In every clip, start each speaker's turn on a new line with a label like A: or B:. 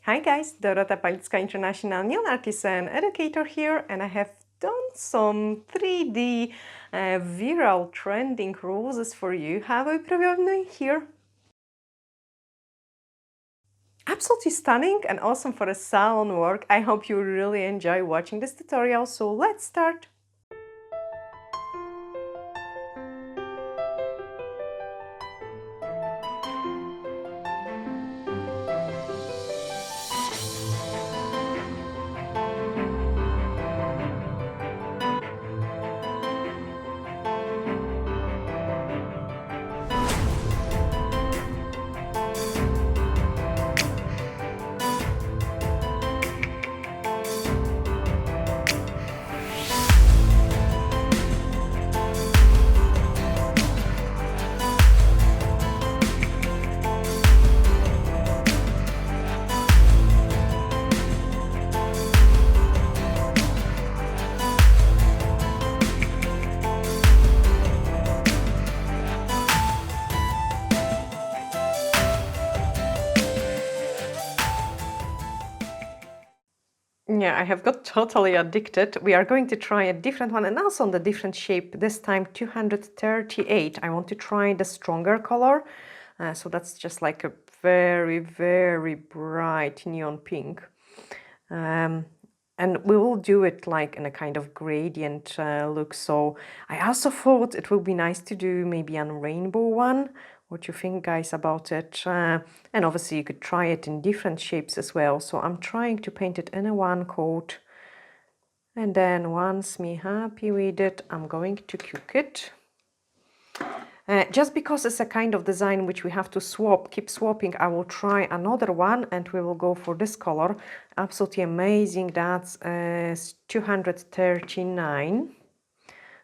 A: Hi guys, Dorota International Nail Artist and Educator here, and I have done some 3D viral trending roses for you. Have a preview here. Absolutely stunning and awesome for a salon work. I hope you really enjoy watching this tutorial, so let's start. Yeah, I have got totally addicted. We are going to try a different one and also on the different shape, this time 238. I want to try the stronger color. So that's just like a very, very bright neon pink. And we will do it like in a kind of gradient look. So I also thought it would be nice to do maybe a rainbow one. What you think, guys, about it? And obviously you could try it in different shapes as well. So I'm trying to paint it in a one coat. And then once me happy with it, I'm going to cook it. Just because it's a kind of design which we have to keep swapping, I will try another one and we will go for this color. Absolutely amazing. That's 239.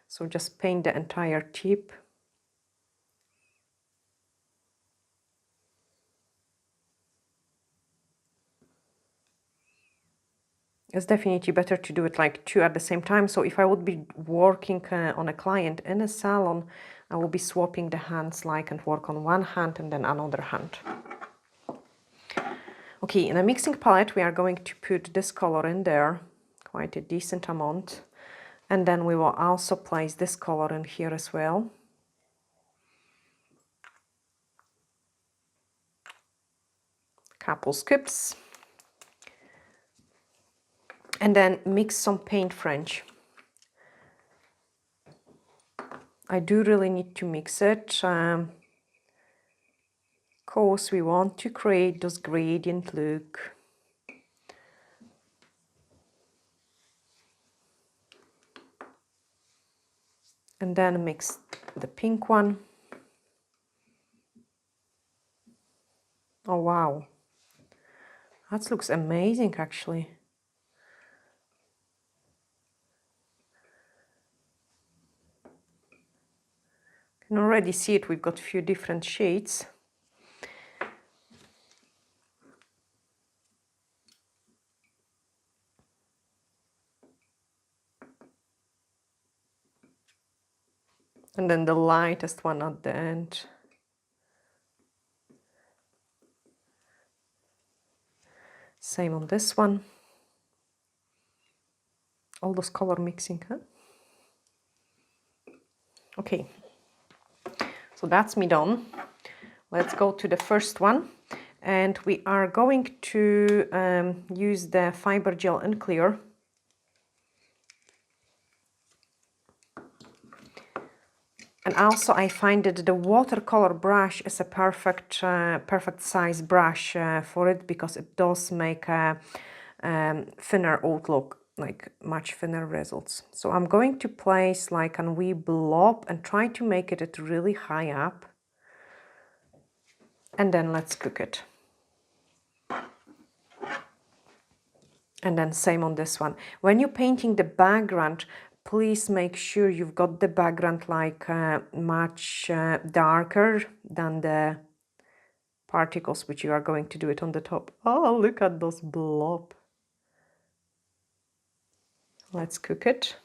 A: So just paint the entire tip. It's definitely better to do it like two at the same time. So if I would be working on a client in a salon, I will be swapping the hands like and work on one hand and then another hand. Okay, in a mixing palette, we are going to put this color in there, quite a decent amount. And then we will also place this color in here as well. Couple scoops. And then mix some paint French. I do really need to mix it. Because we want to create this gradient look. And then mix the pink one. Oh wow, that looks amazing actually. You can already see it, we've got a few different shades. And then the lightest one at the end. Same on this one. All those color mixing, huh? Okay, so that's me done. Let's go to the first one. And we are going to use the fiber gel in clear. And also I find that the watercolor brush is a perfect size brush for it, because it does make a thinner outlook, like much thinner results. So I'm going to place like a wee blob and try to make it really high up. And then let's cook it. And then same on this one. When you're painting the background, please make sure you've got the background like much darker than the particles which you are going to do it on the top. Oh, look at those blob. Let's cook it.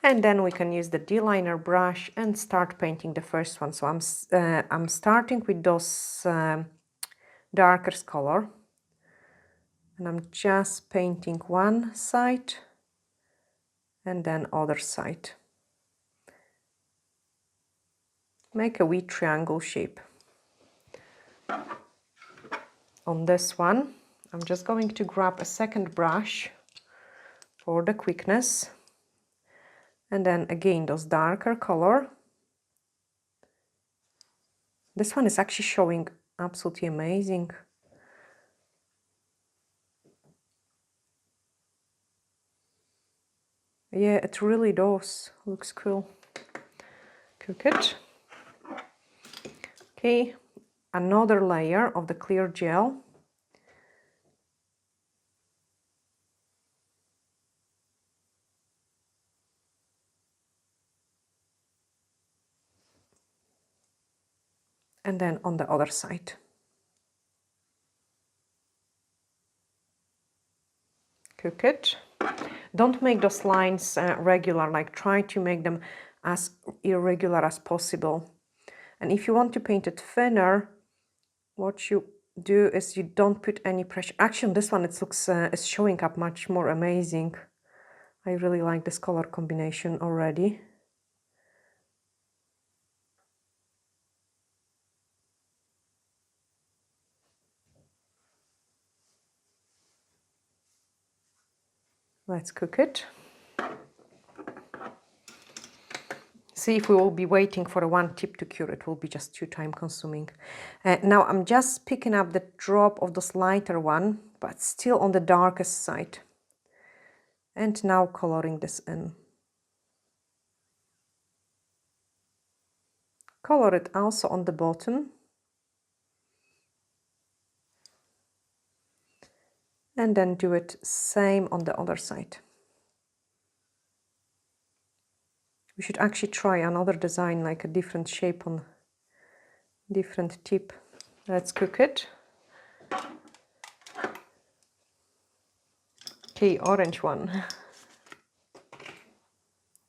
A: And then we can use the D-liner brush and start painting the first one. So I'm starting with those darkest color. And I'm just painting one side and then other side. Make a wee triangle shape. On this one, I'm just going to grab a second brush for the quickness. And then again, those darker color. This one is actually showing absolutely amazing. Yeah, it really does. Looks cool. Cook it. Okay, another layer of the clear gel. And then on the other side. Cook it. Don't make those lines regular, like try to make them as irregular as possible. And if you want to paint it thinner, what you do is you don't put any pressure. Actually, on this one, it looks is showing up much more amazing. I really like this color combination already. Let's cook it. See, if we will be waiting for one tip to cure, it will be just too time consuming. Now I'm just picking up the drop of this lighter one, but still on the darkest side. And now coloring this in. Color it also on the bottom. And then do it same on the other side. We should actually try another design, like a different shape on different tip. Let's cook it. Okay, orange one.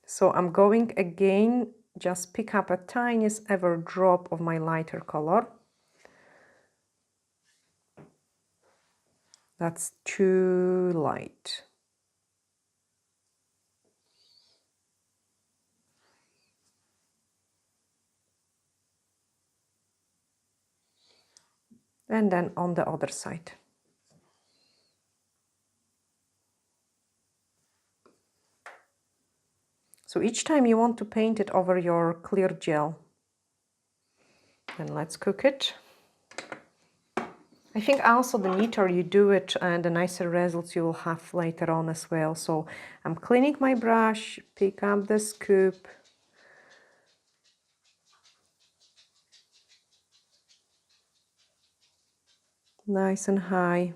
A: So I'm going again, just pick up a tiniest ever drop of my lighter color. That's too light. And then on the other side. So each time you want to paint it over your clear gel. And let's cook it. I think also the neater you do it, and the nicer results you will have later on as well. So I'm cleaning my brush, pick up the scoop. Nice and high.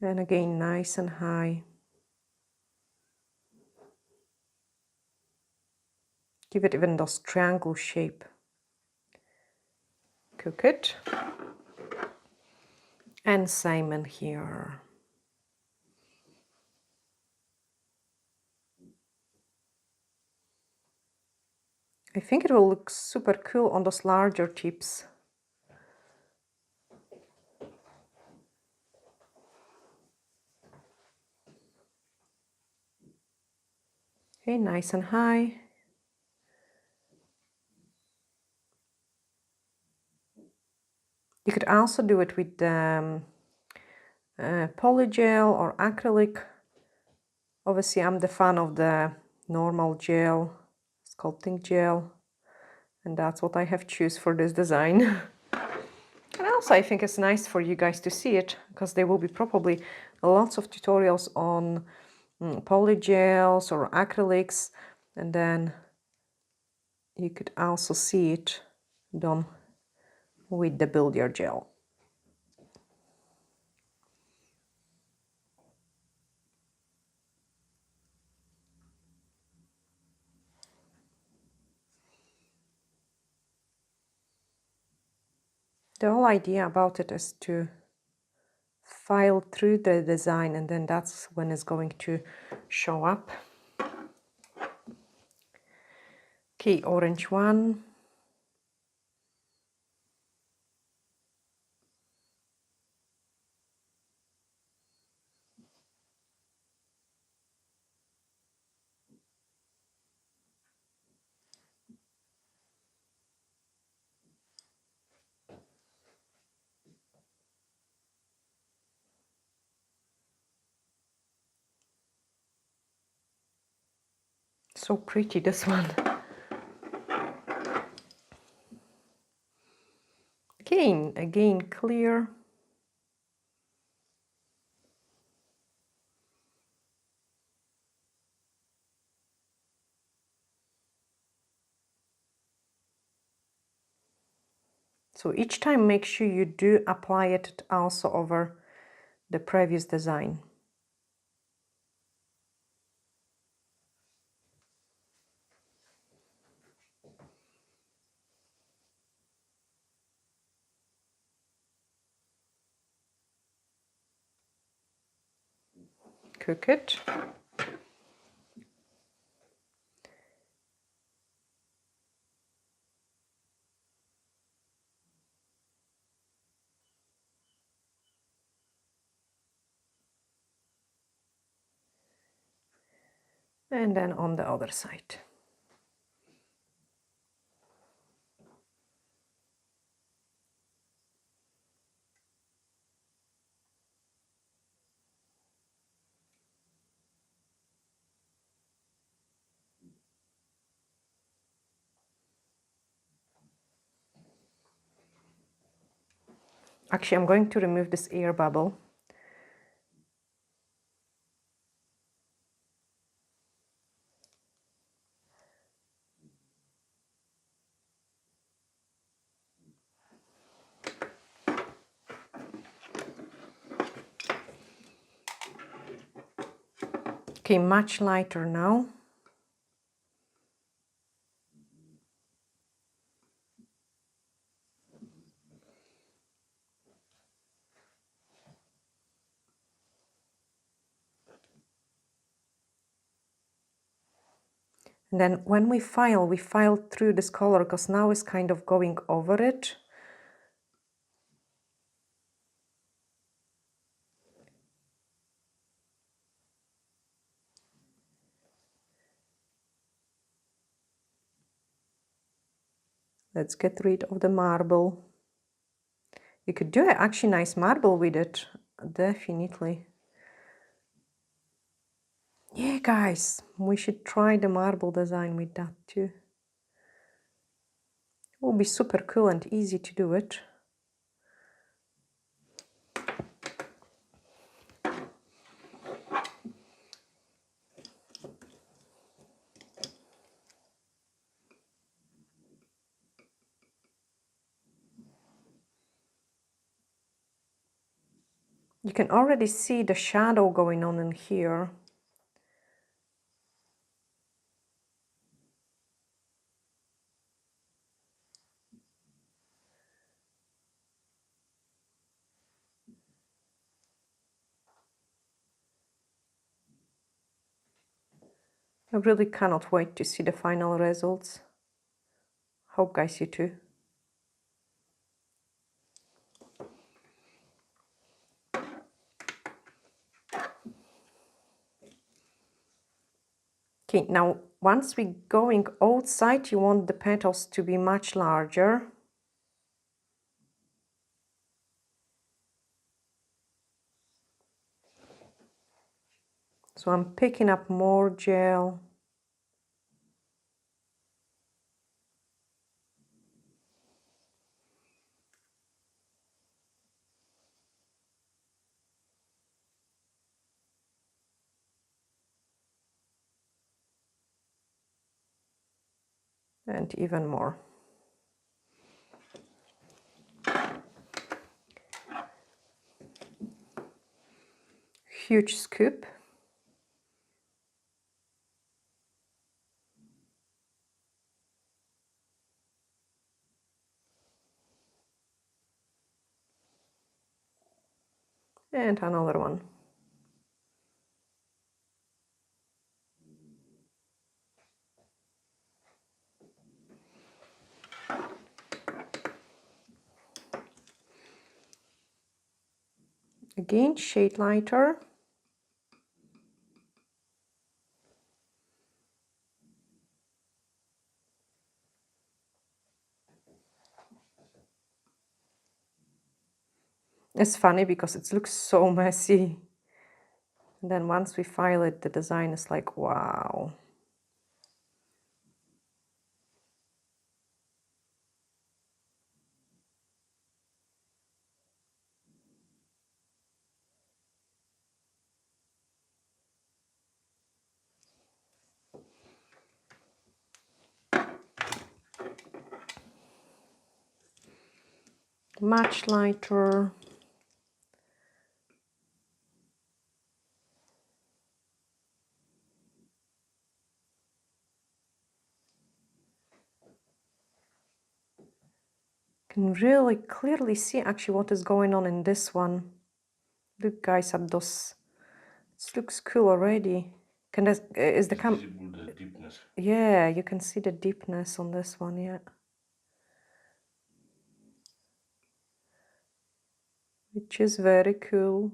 A: And again, nice and high. Give it even those triangle shape. Cook it. And same in here. I think it will look super cool on those larger tips. Okay, nice and high. You could also do it with polygel or acrylic. Obviously, I'm the fan of the normal gel, sculpting gel, and that's what I have choose for this design. And also, I think it's nice for you guys to see it, because there will be probably lots of tutorials on polygels or acrylics, and then you could also see it done with the buldier gel. The whole idea about it is to file through the design, and then that's when it's going to show up. Okay, orange one. So pretty, this one. Again clear. So each time make sure you do apply it also over the previous design. Cook it. And then on the other side. Actually, I'm going to remove this air bubble. Okay, much lighter now. And then when we file through this color, because now it's kind of going over it. Let's get rid of the marble. You could do actually nice marble with it, definitely. Yeah, guys, we should try the marble design with that too. It will be super cool and easy to do it. You can already see the shadow going on in here. I really cannot wait to see the final results. Hope guys you too. Okay, now once we're going outside, you want the petals to be much larger. So I'm picking up more gel. And even more. Huge scoop. And another one. Again, shade lighter. It's funny because it looks so messy. And then once we file it, the design is like, wow. Much lighter. Can really clearly see actually what is going on in this one. Look guys at those. It looks cool already. Can this, is the
B: visible the deepness.
A: Yeah, you can see the deepness on this one, yeah. Which is very cool.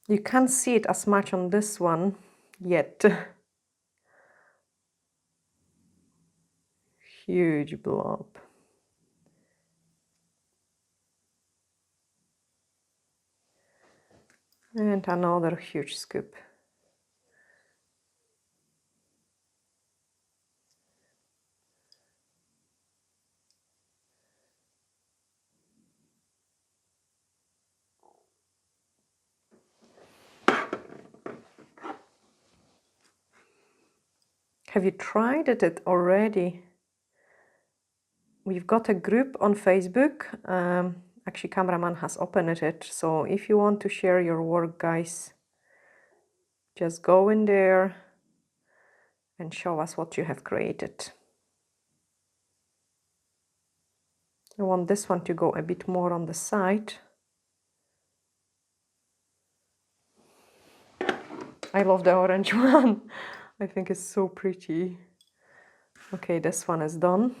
A: You can't see it as much on this one yet. Huge blob. And another huge scoop. Have you tried it already? We've got a group on Facebook. Actually, cameraman has opened it. So if you want to share your work, guys, just go in there and show us what you have created. I want this one to go a bit more on the side. I love the orange one. I think it's so pretty. Okay, this one is done.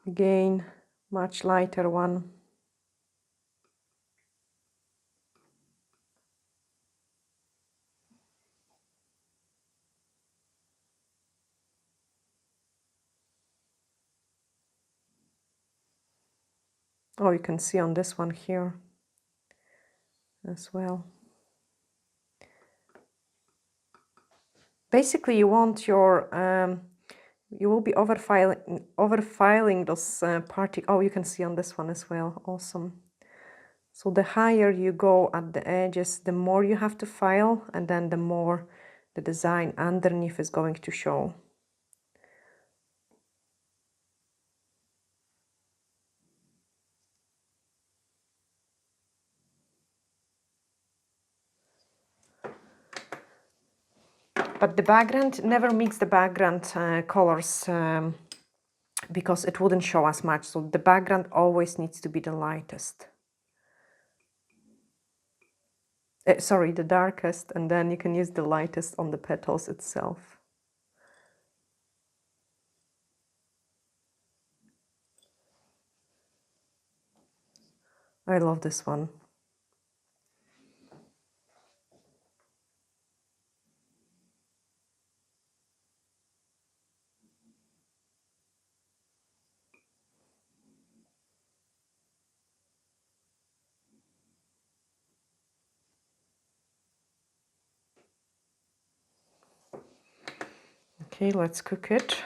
A: Again, much lighter one. Oh, you can see on this one here as well. Basically, you want your, you will be overfiling those oh, you can see on this one as well. Awesome. So the higher you go at the edges, the more you have to file, and then the more the design underneath is going to show. But the background, never mix the background colors because it wouldn't show as much. So the background always needs to be the lightest. Sorry, the darkest, and then you can use the lightest on the petals itself. I love this one. Okay, let's cook it.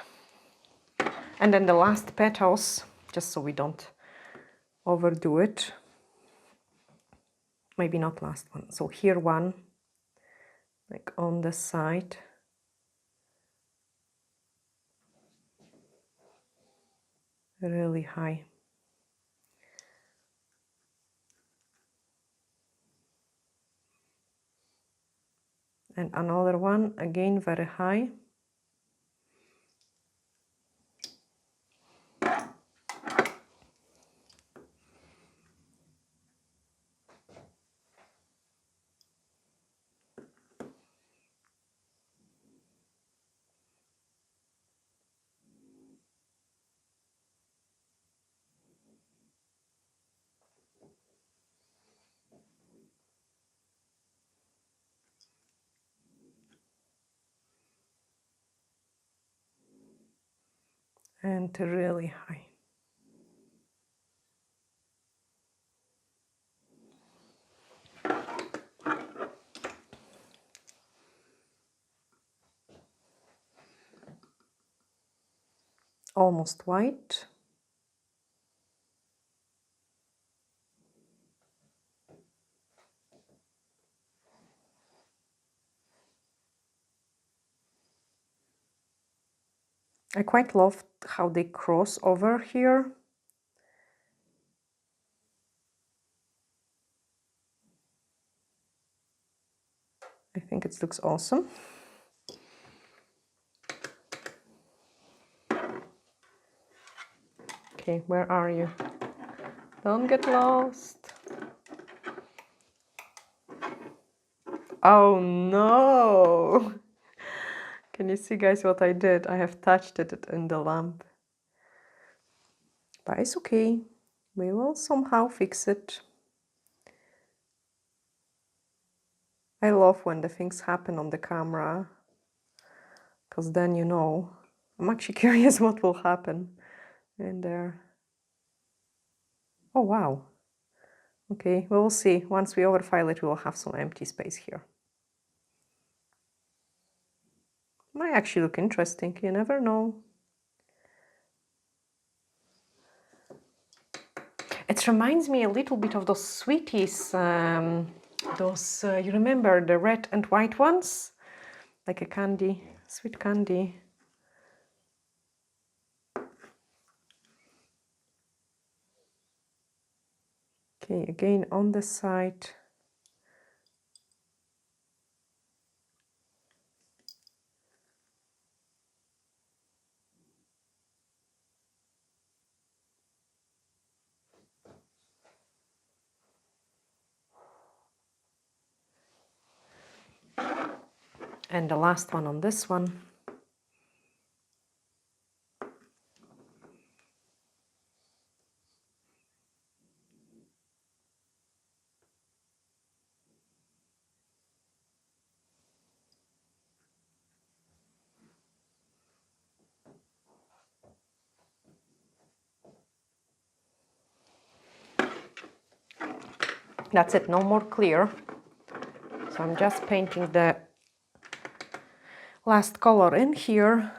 A: And then the last petals, just so we don't overdo it. Maybe not last one. So here one, like on the side. Really high. And another one, again very high. And really high. Almost white. I quite love how they cross over here. I think it looks awesome. Okay, where are you? Don't get lost. Oh no! Can you see, guys, what I did? I have touched it in the lamp. But it's okay. We will somehow fix it. I love when the things happen on the camera, because then you know. I'm actually curious what will happen in there. Oh wow. Okay, we'll see. Once we overfile it, we will have some empty space here. Might actually look interesting, you never know. It reminds me a little bit of those sweeties, you remember the red and white ones? Like a candy, sweet candy. Okay, again on the side. And the last one on this one. That's it, no more clear. So I'm just painting the last color in here.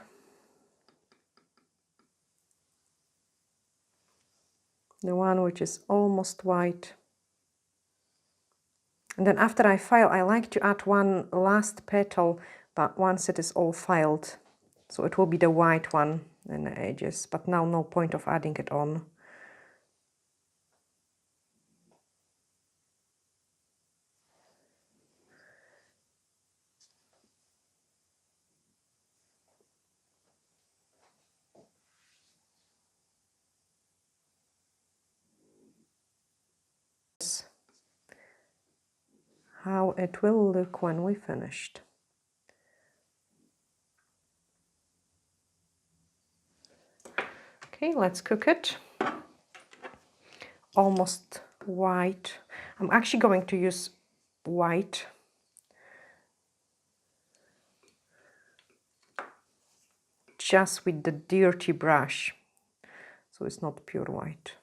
A: The one which is almost white. And then after I file, I like to add one last petal, but once it is all filed. So it will be the white one in the edges, but now no point of adding it on. How it will look when we finished. Okay, let's cook it. Almost white. I'm actually going to use white. Just with the dirty brush. So it's not pure white.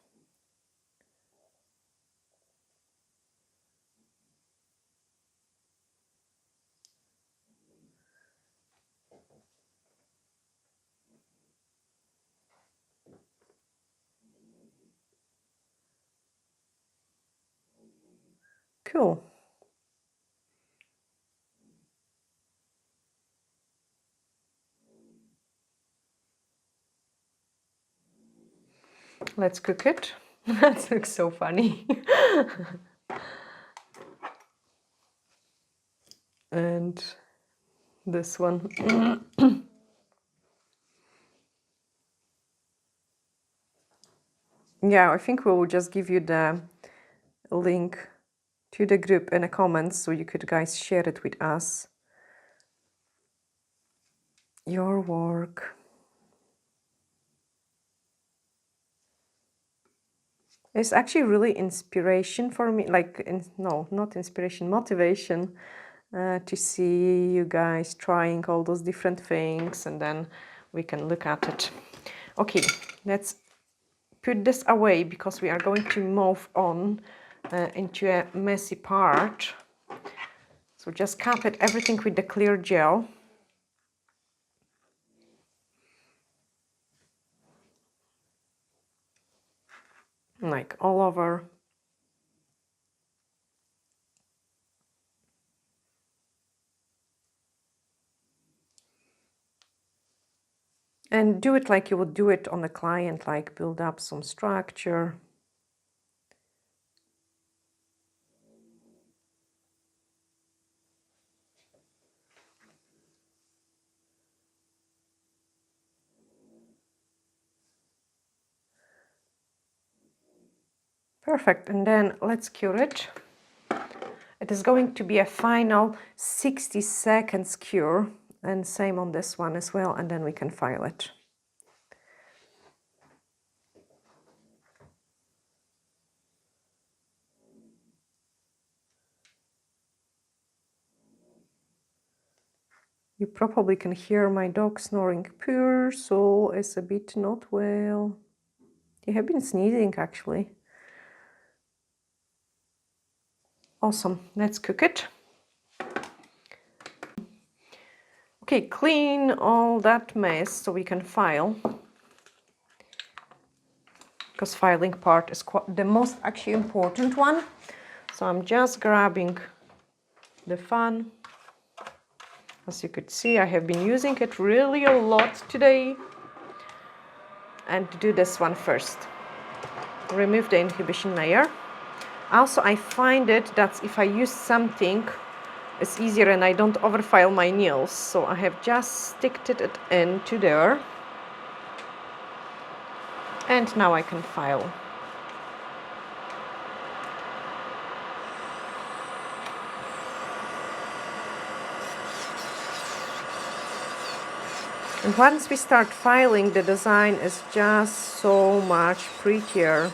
A: Cool. Let's cook it. That looks so funny. And this one. Yeah, I think we will just give you the link to the group in the comments so you could guys share it with us. Your work. It's actually really inspiration for me, like, no, not inspiration, motivation to see you guys trying all those different things, and then we can look at it. Okay, let's put this away because we are going to move on into a messy part. So just cap it everything with the clear gel. Like all over. And do it like you would do it on a client, like build up some structure. Perfect, and then let's cure it. It is going to be a final 60 seconds cure, and same on this one as well, and then we can file it. You probably can hear my dog snoring. Poor soul is a bit not well. He have been sneezing actually. Awesome, let's cook it. Okay, clean all that mess so we can file. Because filing part is the most actually important one. So I'm just grabbing the fan. As you could see, I have been using it really a lot today. And do this one first. Remove the inhibition layer. Also, I find it that if I use something, it's easier and I don't overfile my nails. So I have just sticked it into there. And now I can file. And once we start filing, the design is just so much prettier.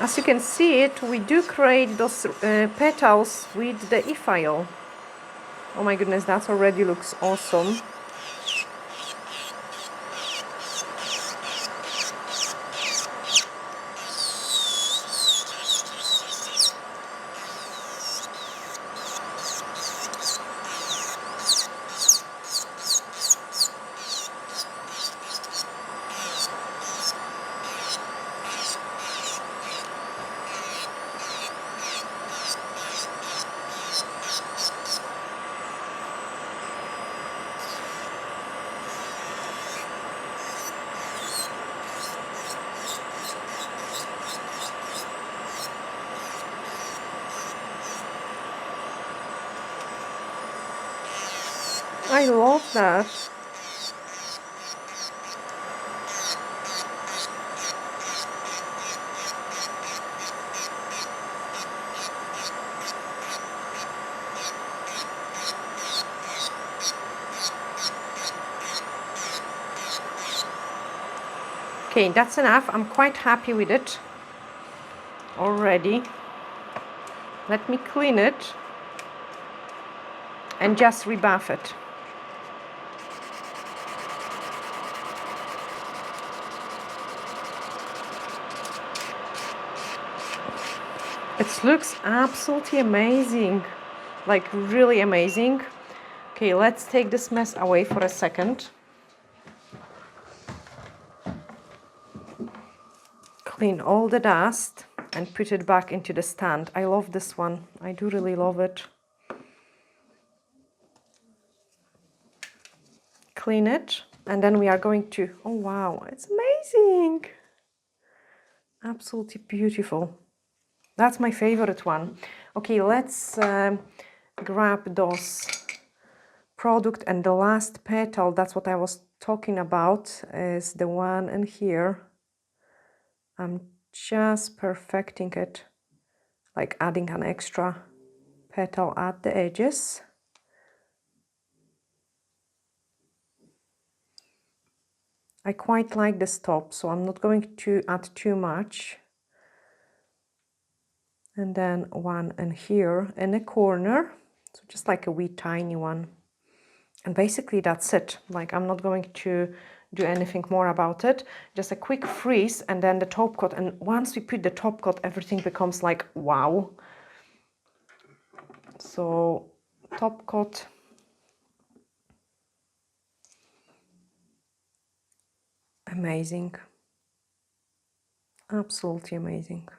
A: As you can see it, we do create those petals with the e-file. Oh my goodness, that already looks awesome. I love that. Okay, that's enough. I'm quite happy with it already. Let me clean it and just rebuff it. It looks absolutely amazing, like really amazing. Okay, let's take this mess away for a second. Clean all the dust and put it back into the stand. I love this one. I do really love it. Clean it, and then we are going to, oh wow, it's amazing. Absolutely beautiful. That's my favorite one. Okay, let's grab those product, and the last petal, that's what I was talking about, is the one in here. I'm just perfecting it, like adding an extra petal at the edges. I quite like this top, so I'm not going to add too much. And then one in here in the corner, so just like a wee tiny one. And basically that's it. Like, I'm not going to do anything more about it. Just a quick freeze and then the top coat. And once we put the top coat, everything becomes like wow. So top coat. Amazing. Absolutely amazing.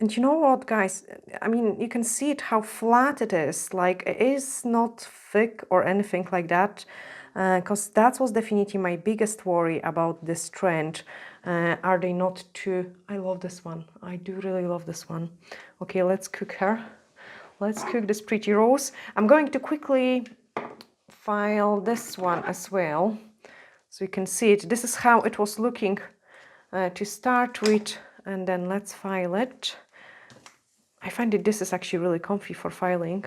A: And you know what, guys? I mean, you can see it, how flat it is. Like, it is not thick or anything like that. Because that was definitely my biggest worry about this trend. Are they not too... I love this one. I do really love this one. Okay, let's cook her. Let's cook this pretty rose. I'm going to quickly file this one as well, so you can see it. This is how it was looking to start with, and then let's file it. I find that this is actually really comfy for filing.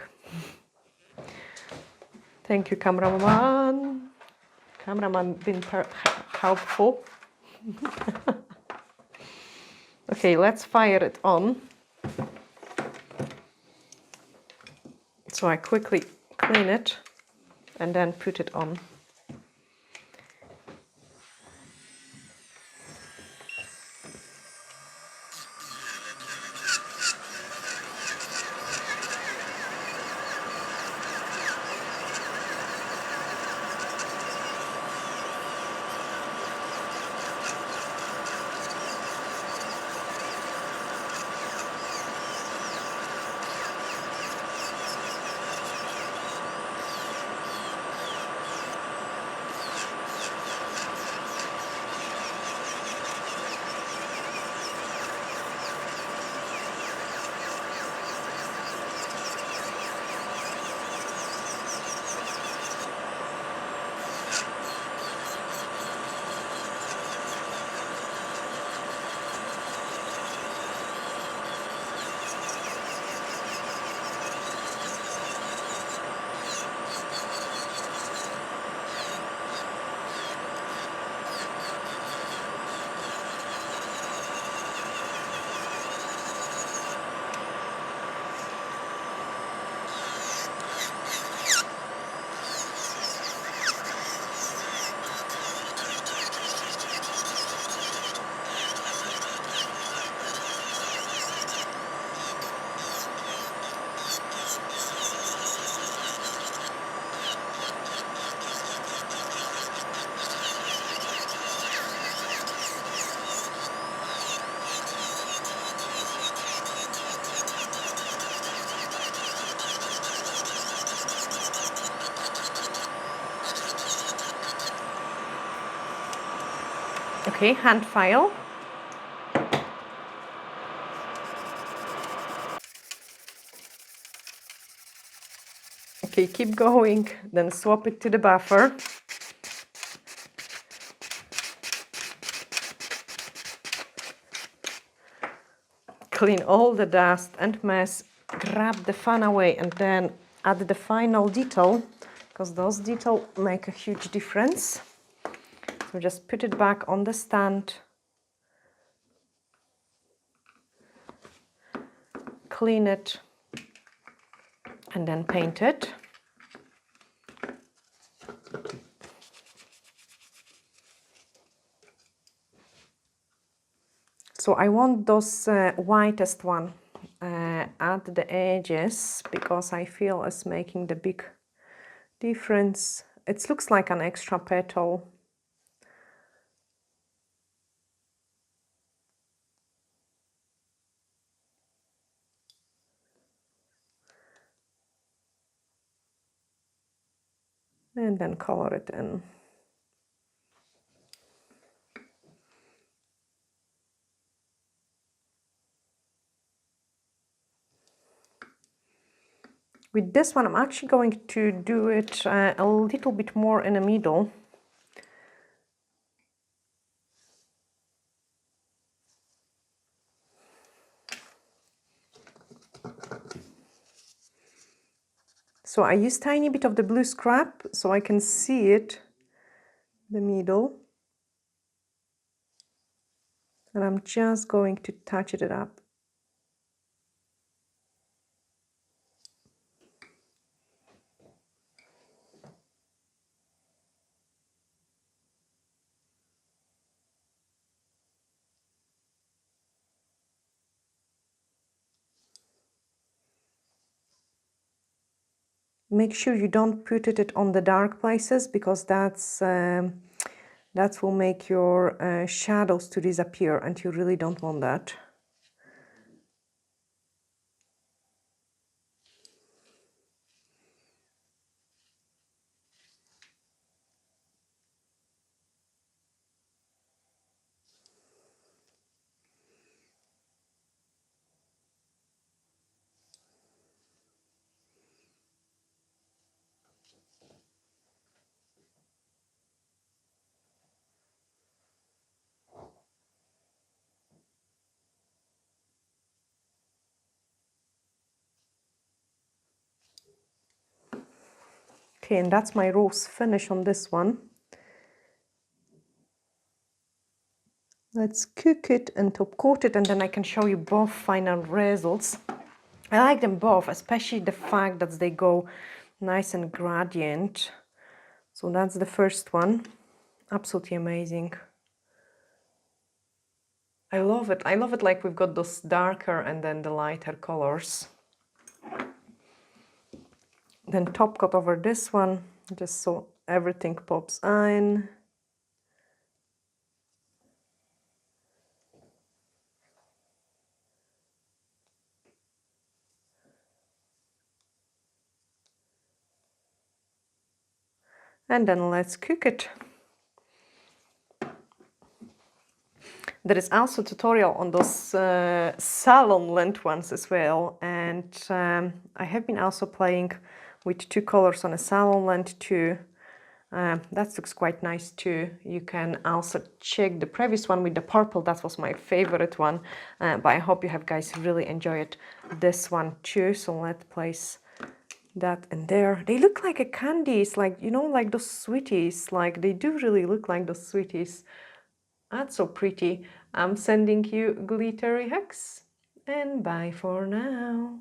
A: Thank you, cameraman. Cameraman been helpful. Okay, let's fire it on. So I quickly clean it and then put it on. Okay, hand file. Okay, keep going, then swap it to the buffer. Clean all the dust and mess, grab the fan away, and then add the final detail, because those details make a huge difference. So just put it back on the stand. Clean it and then paint it. So I want those whitest one at the edges because I feel it's making the big difference. It looks like an extra petal. And then color it in. With this one, I'm actually going to do it a little bit more in the middle. So I use tiny bit of the blue scrap so I can see it, the middle. And I'm just going to touch it up. Make sure you don't put it on the dark places because that will make your shadows to disappear, and you really don't want that. Okay, and that's my rose finish on this one. Let's cook it and top coat it, and then I can show you both final results. I like them both, especially the fact that they go nice and gradient. So that's the first one. Absolutely amazing. I love it. I love it like we've got those darker and then the lighter colors. Then top coat over this one, just so everything pops in. And then let's cook it. There is also a tutorial on those salon lint ones as well, and I have been also playing with 2 colors on a salon lint too. That looks quite nice too. You can also check the previous one with the purple. That was my favorite one, but I hope you have guys really enjoyed this one too. So let's place that in there. They look like a candies, like, you know, like those sweeties. Like, they do really look like those sweeties. That's so pretty. I'm sending you glittery hugs, and bye for now.